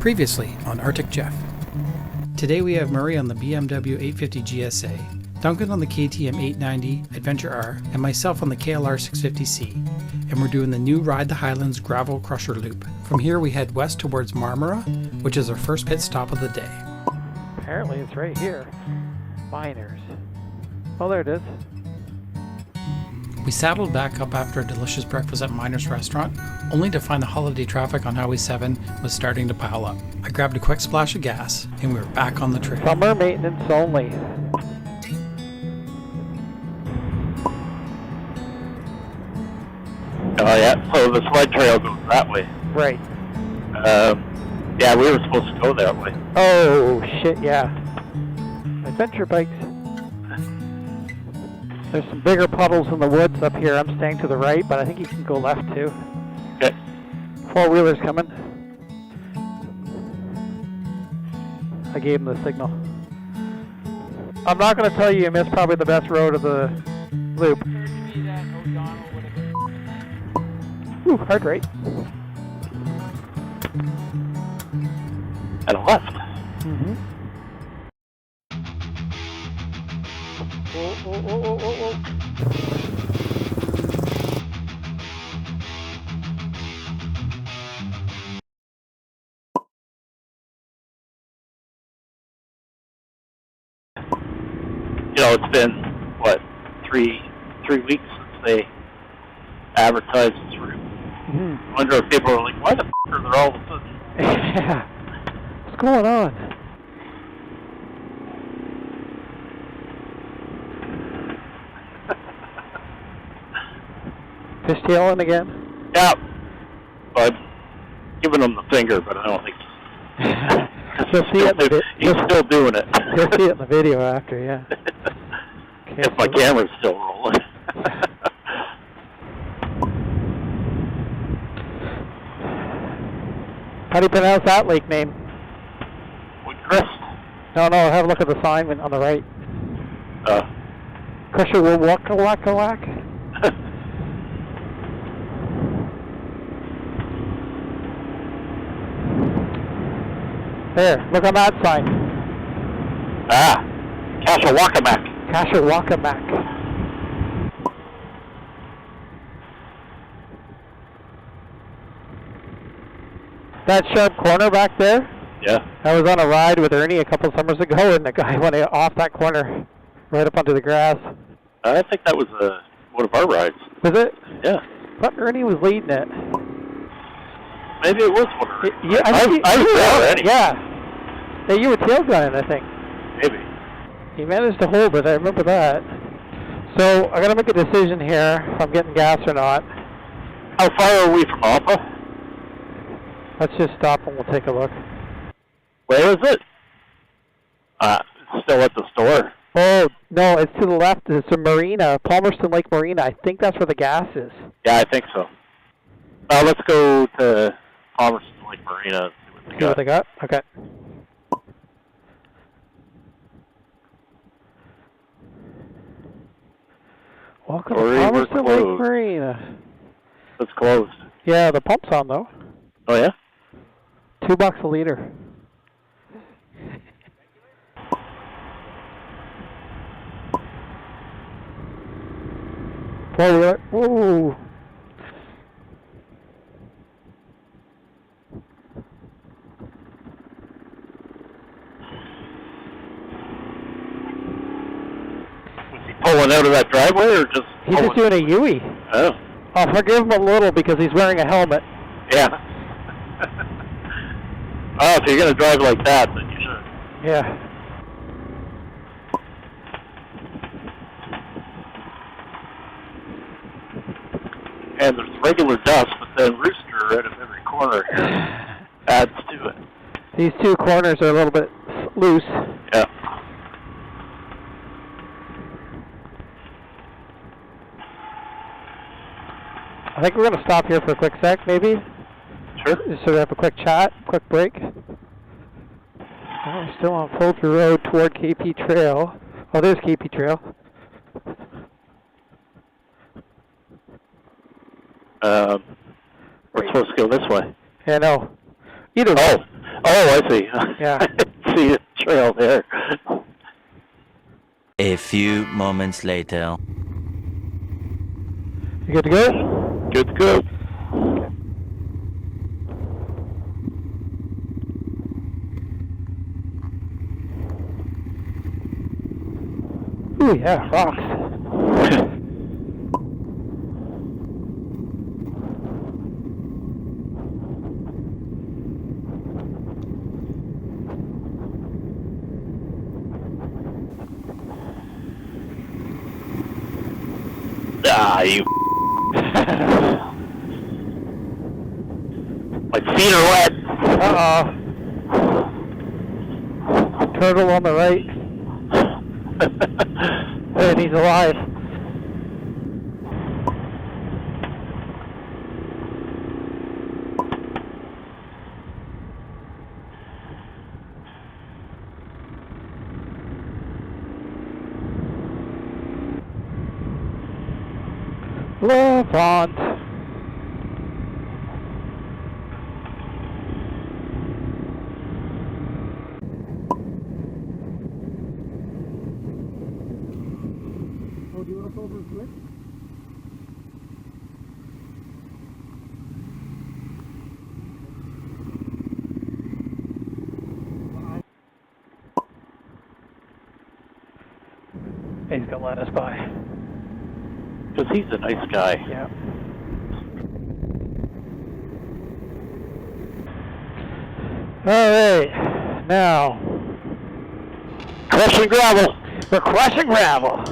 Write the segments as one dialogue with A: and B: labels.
A: Previously on Arctic Jeff. Today we have Murray on the BMW 850 GSA, Duncan on the KTM 890 Adventure R, and myself on the KLR 650C. And we're doing the new Ride the Highlands gravel crusher loop. From here we head west towards Marmora, which is our first pit stop of the day.
B: Apparently it's right here. Miners. Oh, there it is.
A: We saddled back up after a delicious breakfast at Miners Restaurant, only to find the holiday traffic on Highway 7 was starting to pile up. I grabbed a quick splash of gas, and we were back on the trail.
B: Summer maintenance only.
C: Oh yeah, so the sled trail goes that way.
B: Right.
C: Yeah, we were supposed to go that way.
B: Oh, shit, yeah. Adventure bikes. There's some bigger puddles in the woods up here. I'm staying to the right, but I think you can go left too.
C: Okay.
B: Four-wheeler's coming. I gave him the signal. I'm not going to tell you missed probably the best road of the loop. Ooh, hard right.
C: And a left.
B: Mm-hmm. Oh.
C: You know, it's been, what, three weeks since they advertised this route.
B: Mm-hmm.
C: I wonder if people are like, why the f*** are there all of a sudden?
B: Yeah. What's going on? Fishtailing again?
C: Yeah. But giving them the finger, but I don't think he's still doing it.
B: You'll see it in the video after, yeah.
C: If my camera's still rolling.
B: How do you pronounce that lake name?
C: Woodcrest?
B: No, have a look at the sign on the right. Kashwakamak. There, look on that sign.
C: Ah, Kashwakamak.
B: Kashwakamak. That sharp corner back there?
C: Yeah.
B: I was on a ride with Ernie a couple summers ago, and the guy went off that corner, right up onto the grass.
C: I think that was one of our rides.
B: Was it?
C: Yeah.
B: I thought Ernie was leading it.
C: Maybe it was one of our
B: Yeah, I was
C: there anyway.
B: Yeah. Yeah, you were tail gunning, I think.
C: Maybe.
B: He managed to hold it, I remember that. So, I gotta make a decision here if I'm getting gas or not.
C: How far are we from Alpha?
B: Let's just stop and we'll take a look.
C: Where is it? It's still at the store.
B: Oh, no, it's to the left. It's a marina, Palmerston Lake Marina. I think that's where the gas is.
C: Yeah, I think so. Let's go to Palmerston Lake Marina and see what they got.
B: Okay. Welcome to Palmerston Lake Marina.
C: It's closed.
B: Yeah, the pump's on though.
C: Oh yeah?
B: $2 a liter. Four-wheeler. Whoa.
C: Pulling out of that driveway or just...
B: He's just doing a Yui.
C: Oh.
B: I'll forgive him a little because he's wearing a helmet.
C: Yeah. Oh, if you're going to drive like that, then you should.
B: Yeah.
C: And there's regular dust, but then rooster out of every corner adds to it.
B: These two corners are a little bit loose.
C: Yeah.
B: I think we're going to stop here for a quick sec, maybe.
C: Sure.
B: Just so we have a quick chat, quick break. Oh, we're still on Folger Road toward KP Trail. Oh, there's KP Trail.
C: We're supposed to go this way.
B: Yeah, no. Either way.
C: Oh, I see.
B: Yeah.
C: I didn't see the trail there.
D: A few moments later.
B: You good to go?
C: Good to go.
B: Ooh, yeah, rocks.
C: Ah, you. My feet are wet.
B: Uh-oh. Turtle on the right. And he's alive. Lavant. Oh, do you want to over quick? He's gonna let us by.
C: Because he's a nice guy.
B: Yeah. All right, now
C: Crushing gravel.
B: we're crushing gravel.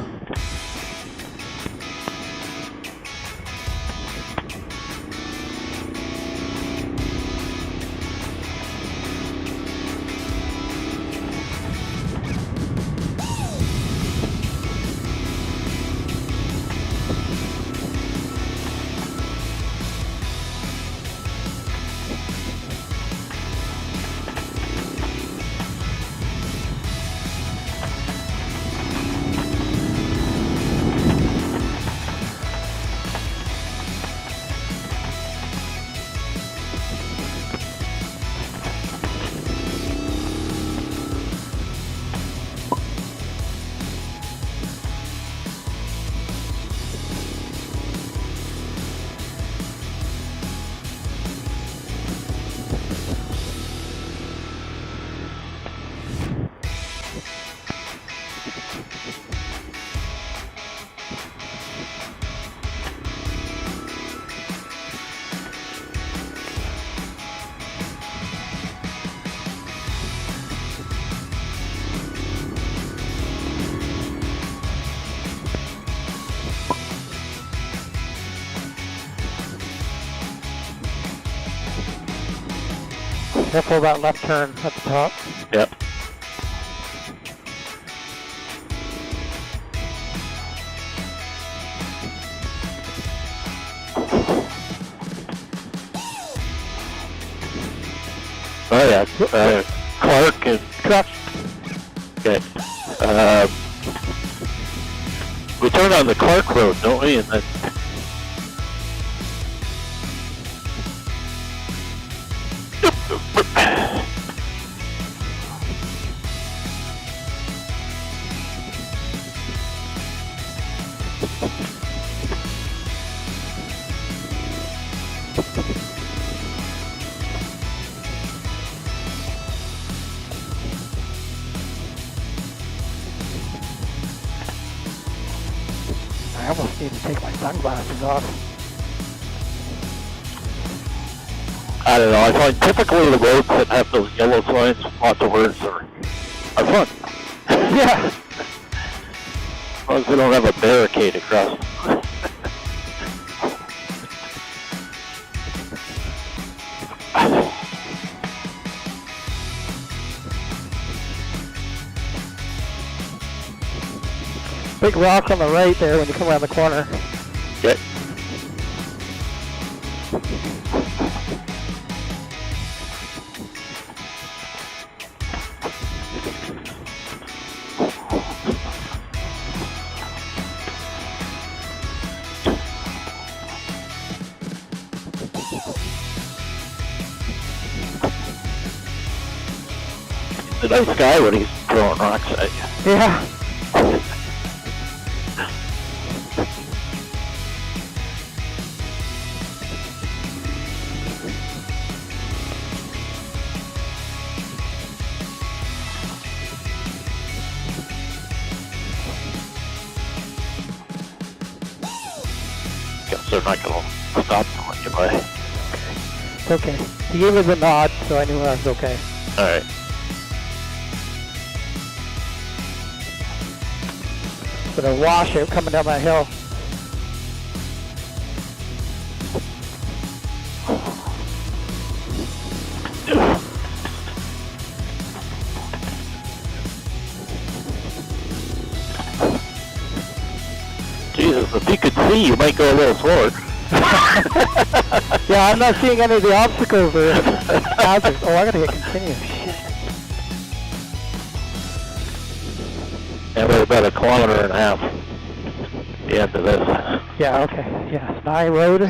B: Careful of that left turn at the top.
C: Yep. Oh yeah, Clark and
B: Truck.
C: okay. We turn on the Clark Road, don't we? And then
B: I almost need to take my sunglasses off.
C: I don't know. I find typically the roads that have those yellow signs with lots of words are fun.
B: Yeah.
C: As long as they don't have a barricade across them.
B: Big rock on the right there when you come around the corner.
C: Okay. a nice guy when he's throwing rocks at you.
B: Yeah.
C: Guess they're not going to stop and let you by.
B: It's okay. He gave us a nod, so I knew I was okay.
C: Alright.
B: But a washout coming down that hill.
C: Jesus, if you could see, you might go a little slower.
B: Yeah, I'm not seeing any of the obstacles or hazards. Oh, I gotta hit continue. Shit.
C: Yeah, we're about 1.5 kilometers at the end of this.
B: Yeah, okay. Yeah, Nye Road.